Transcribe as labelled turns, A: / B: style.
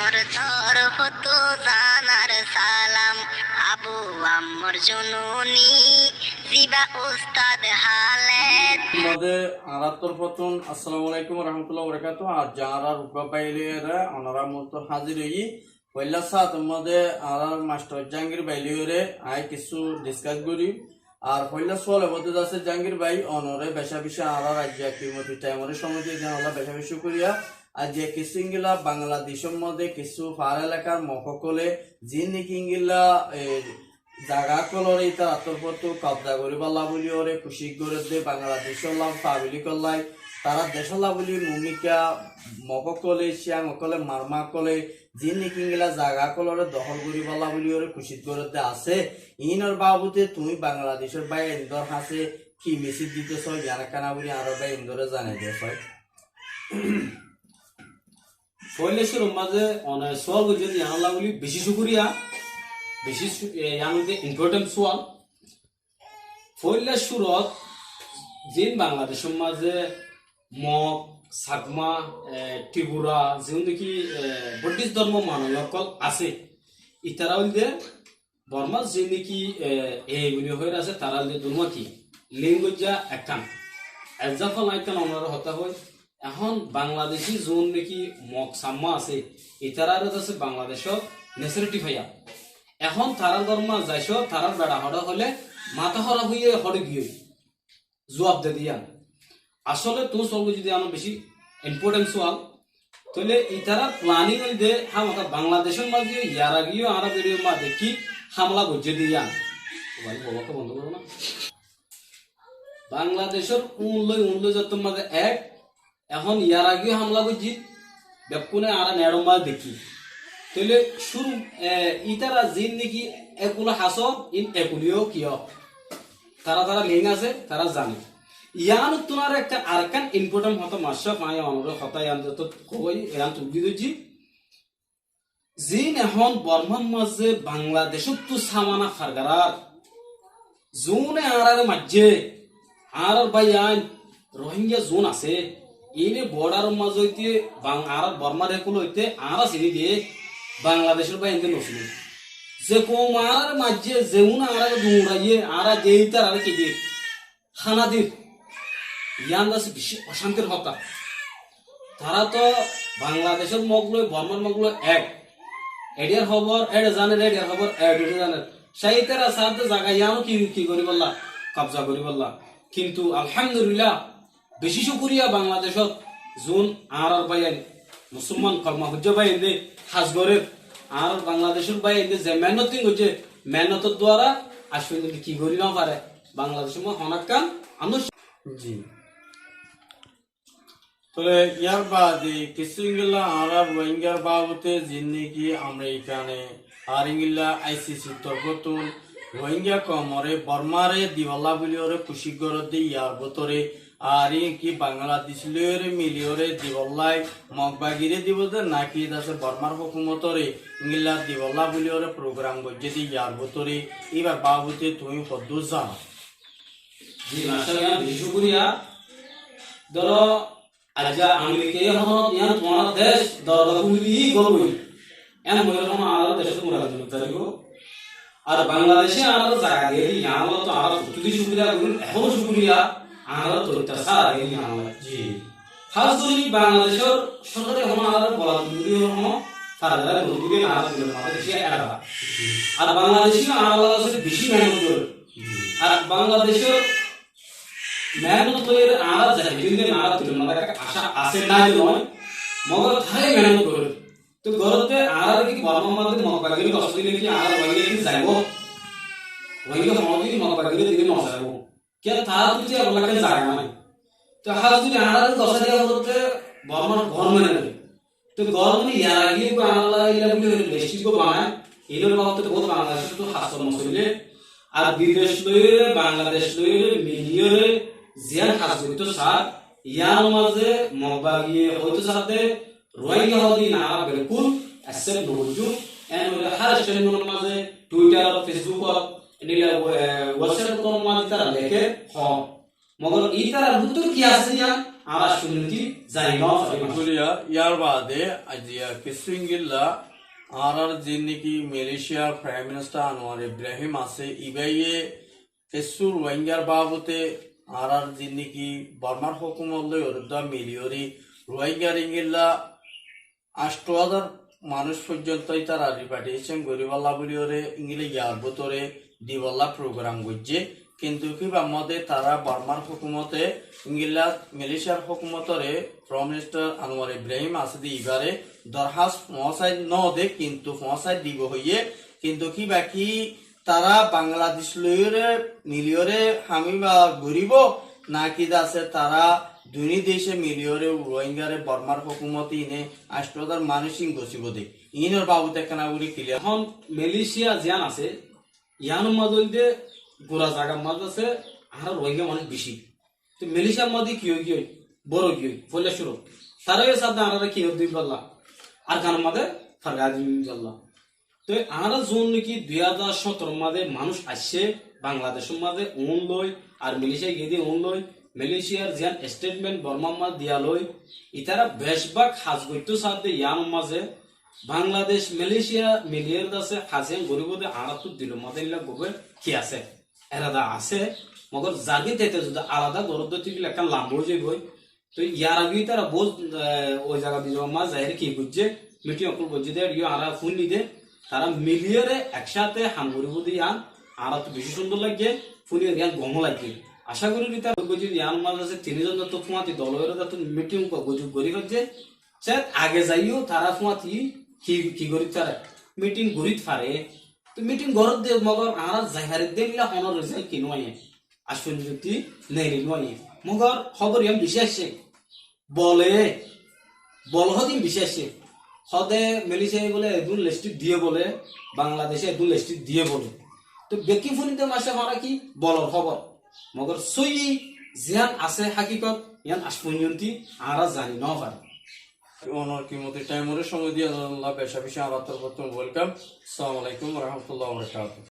A: মোর তরফ তো জানার সালাম, আবু আম্মর জননী জিবা উস্তাদ হালেদ
B: মধ্যে আরাত্তর পতন আসসালামু আলাইকুম রহমতুল্লাহ বরকাত। আর যারা রূপা বাইলিয়রা ওনারা মতো হাজির হই পয়লা সাত মধ্যে আর মাস্টার জাহাঙ্গীর বাইলিয়রে আই কিছু ডিসকাস করি। আর পয়লা সোয়াল মধ্যে আছে জাহাঙ্গীর ভাই অনরে বেশা বিষয় আর রাজ্য কিমতি টাইমরে সময় দিয়ে আমরা বেশা বেশি করিয়া আর যে কিছু ইঙ্গিলা বাংলাদেশের মধ্যে কিছু পার এলাকার মহকলে যি নাকি ইঙ্গিলা জাগা কলরে তার আত্মপত্র কবজা করি পাল্লা বলি ওরে খুশি করে দে বাংলাদেশের লাভ পাবিলি করলাই তারা দেশের লাভ বলি ভূমিকা মকলে শিয়াং অকলে মারমা কলে যি নিকিংলা জাগা কলরে দখল করি পাল্লা বলি ওরে খুশি করে দে আছে ইনর বাবুতে তুমি বাংলাদেশের বাই ইন্দর হাসে কি মেসেজ দিতেছ ইয়ানা কানা বলি আরো বাই ইন্দরে জানাই দিয়েছ
C: ফয়লেশ্বর মাঝে অনেক সোয়াল করি যদি আল্লাহ বলি বেশি শুকুরিয়া বেশি মধ্যে ইম্পর্টেন্ট সোয়াল ফয়লেশ্বরত যেন বাংলাদেশের মাঝে মগ সাকমা ত্রিপুরা যেন দেখি বুদ্ধিস্ট ধর্ম মানুষসকল আছে ইতারা হইলে বর্মা যে নাকি এইগুলি হয়ে আছে তারা হইলে ধর্ম কি লিঙ্গজা একান এজাফল আইকান আমরা হতা হয় এখন বাংলাদেশি জোন নাকি মগ সাম্মা আছে ইতারার আছে বাংলাদেশত নেচারিটি ভাইয়া এখন তারার ধর্মা যাইছ তারার বেড়া হড়া হলে মাথা হরা হইয়ে হড়ে গিয়ে জবাব দে দিয়া আসলে তো সব যদি আনো বেশি ইম্পর্টেন্ট সোয়াল তাহলে ইতারার প্ল্যানিং হইতে হামাকা বাংলাদেশের মাঝে ইয়ারা গিয়ে আরা বেরিয়ে মা দেখি হামলা গজ্জে দিয়া ভাই বাবাকে বন্ধ করো না বাংলাদেশের উনলই যত মাঝে এক এখন ইয়ার আগেও হামলা করছি বেকুনে আর নেড়ো মাছ দেখি তাহলে শুরু ইতারা জিন নাকি একুলা হাস ইন একুলিও কিয় তারা তারা লিঙ্ক আছে তারা জানে ইয়ান তোমার একটা আরকান ইম্পর্টেন্ট হতো মাসা পাই আমরা কথা ইয়ান যত কই ইয়ান তুলি দিছি জিন এখন বর্মার মাঝে বাংলাদেশত তো সামানা খারগারার জোনে আর মাঝে আর ভাই আইন রোহিঙ্গা জোন আছে ইনে বর্ডার মাঝ হইতে আর বর্মার একুল হইতে আর চিনি দিয়ে বাংলাদেশের বাইরে নছিল যে কৌমার মাঝে যেমন আর দৌড়াইয়ে আর যেইতার আর কি দিয়ে খানা দিয়ে ইয়ান আছে বেশি অশান্তির হতা তারা তো বাংলাদেশের মগলো বর্মার মগলো এক এডিয়ার খবর এড জানে এডিয়ার খবর এড জানে সেইতারা সাথে জায়গা ইয়ানো কি কি করি বললা কবজা করি বললা কিন্তু আলহামদুলিল্লাহ বেশি শুকুরিয়া বাংলাদেশত জোন আর বাইন মুসলমান কলমা হুজ্জা বাইন দে হাজগরে আর বাংলাদেশের বাইন দে যে মেহনতিং হচ্ছে মেহনতের দ্বারা আসলে কি করি না পারে বাংলাদেশের মধ্যে হনাকান আমরা
B: জি তাহলে ইয়ার বাদে কিছু ইংলা আর রোহিঙ্গার বাবুতে যিনি কি আমরা এখানে আর ইংলা আইসিসি তর্কতুন রোহিঙ্গা কমরে বর্মারে দিওয়ালা বলি ওরে খুশি করে দিয়ে ইয়ার ভেতরে আর কি বাংলাদেশ লিওরে মিলিওরে দিবল্লাই মগবাগিরে দিব যে নাকি আছে বর্মার হুকুমতরে ইংলা দিবল্লা বলি ওরে প্রোগ্রাম করছে দি ইয়ার ভেতরে এবার বাবুতে তুমি কদ্দু জানো
C: জি মাশাআল্লাহ বেশি শুকরিয়া ধরো আজা আমেরিকা এখন ইয়ান তোমার দেশ দরদুলি গলবই এন মনে কোন আর দেশে তোমরা জন্য জানিও আর বাংলাদেশে আর জায়গা দিয়ে ইয়ান তো আর যদি শুকরিয়া করুন এখন শুকরিয়া আর তোরটা সারা এই আমরা জি খাস যদি বাংলাদেশের সরকারে হন আর বলা যদি হন সারা নদীকে না দিলে আমাদের দেশে এরা আর বাংলাদেশি আলাদা বেশি মেহনত করে আর বাংলাদেশের মেহনত করে আর যায় কিন্তু না দিলে আমাদের একটা আশা আছে না নয় মগর থাই মেহনত করে তো গরতে আর কি বর্মা মধ্যে মগবাগিরি অস্ট্রেলিয়া কি আর বাগিরি কি যাইবো ওইগুলো মগবাগিরি মগবাগিরি দিকে না যাইবো কে তারা তুই আল্লাহকে জায়গা নাই তো হাজ যদি আনার 10,000 করতে বর্মার ঘর মানে নেবে তো ঘর মানে ইয়ার আগে আল্লাহ ইলা বলে বেশি কো বানায় এর বাবদ তো বহুত বাংলাদেশ তো হাসন মসলে আর বিদেশ লইরে বাংলাদেশ লইরে মিলিয়রে জিয়ান হাসবে তো স্যার ইয়ার মাঝে মগবাগি হয়তো সাথে রোহিঙ্গা হদি না বিলকুল অ্যাকসেপ্ট নজু এন্ড হার স্টেশনের মাঝে টুইটার ফেসবুক নিলে ওয়েবসাইট কোন মাঝে তারা লেখে হ মগর ই তারা ভুতুর কি আছে জান আর শুনতি জানি না
B: শুক্রিয়া ইয়ার বাদে আজিয়া কিছু ইংগিল্লা আর যিনি মালয়েশিয়ার প্রাইম মিনিস্টার আনোয়ার ইব্রাহিম আছে ইবাইয়ে কিছু রোহিঙ্গার বাবতে আর যিনি বর্মার হুকুমত লই অরুদ্ধ মিলিয়রি রোহিঙ্গার ইংগিল্লা 8,000 মানুষ পর্যন্ত তারা পাঠিয়েছেন গরিবাল্লা বলিওরে ইংলে ইয়ার ভিতরে দিবাল্লা প্রোগ্রাম করছে কিন্তু কি বামদে তারা বর্মার হুকুমতে ইংলা মালয়েশিয়ার হুকুমতরে প্রাইম মিনিস্টার আনোয়ার ইব্রাহিম আসদি ইবারে দরখাস্ত পৌঁছাই ন দে কিন্তু পৌঁছাই দিব হইয়ে কিন্তু কি বাকি তারা বাংলাদেশ লইরে মিলিয়রে হামি বা গরিব না কি আছে তারা দুই দেশে মিলিয়রে রোহিঙ্গারে বর্মার হুকুমতে ইনে 8,000 মানুষ গছিব দে ইনের বাবুতে কেনা বলি ক্লিয়ার
C: এখন মালয়েশিয়া জিয়ান আছে ইয়ানোর মধ্যে গোড়া জায়গার মাঝে আছে আর রোহিঙ্গা মানুষ বেশি তো মালয়েশিয়ার মধ্যে কি হয় বড় কি হয় ফলে শুরু তারাই সাথে আনারা কি দুই পাল্লা আর গানের মাঝে ফারগা দুই পাল্লা তো আনারা জোন নাকি 2017 মাঝে মানুষ আসছে বাংলাদেশের মাঝে ওন লই আর মালয়েশিয়া গিয়ে দিয়ে ওন লই মালয়েশিয়ার জিয়ান স্টেটমেন্ট বর্মার মাঝে দিয়া লই ইতারা বেশভাগ হাজ করতে সাথে ইয়ানোর মাঝে বাংলাদেশ মালয়েশিয়া মিলিয়ে আছে হাসেন গরিবদের আড়াত দিল মাদের গোবে কি আছে এরাদা আছে মগর জাগি থেকে যদি আলাদা গরদ থেকে একটা লাম্ব যাইব তো ইয়ার আগে তারা বোঝ ওই জায়গা দিয়ে মা যাই কি বুঝছে মিটিং অকল বুঝছে দে ইয়ে আরা ফোন নিদে তারা মিলিয়ে একসাথে হাম গরিব দিয়ে আন আরা তো বেশি সুন্দর লাগে ফোনিয়ে জ্ঞান গম লাগে আশা করি তার বুঝি ইয়ার মাঝ আছে 3 জন তো ফুমাতি দলের তো মিটিং গজু গরিব যে আগে যাইও তারা ফুমাতি কি করি তারা মিটিং গরিত পারে তো মিটিং গরত দে মগর আর জাহারে দিলা হনর রেজাল্ট কি নয় আসল যুক্তি নেই নয় মগর খবর ইয়াম বিশেষ বলে বলহদিন বিশেষ হদে মালয়েশিয়া বলে এদুন লিস্ট দিয়ে বলে বাংলাদেশে এদুন লিস্ট দিয়ে বলে তো বেকি ফোনিতে মাসে মারা কি বলর খবর মগর সই জিয়ান আছে হাকিকত ইয়ান আসপঞ্জন্তি আর জানি ন পারে
B: ওনার কিমতি টাইমের সময় দিয়ে আল্লাহ পেশা পেশা আবার ওয়েলকাম। আসসালামু আলাইকুম ওয়া রাহমাতুল্লাহি ওয়া বারাকাতুহু।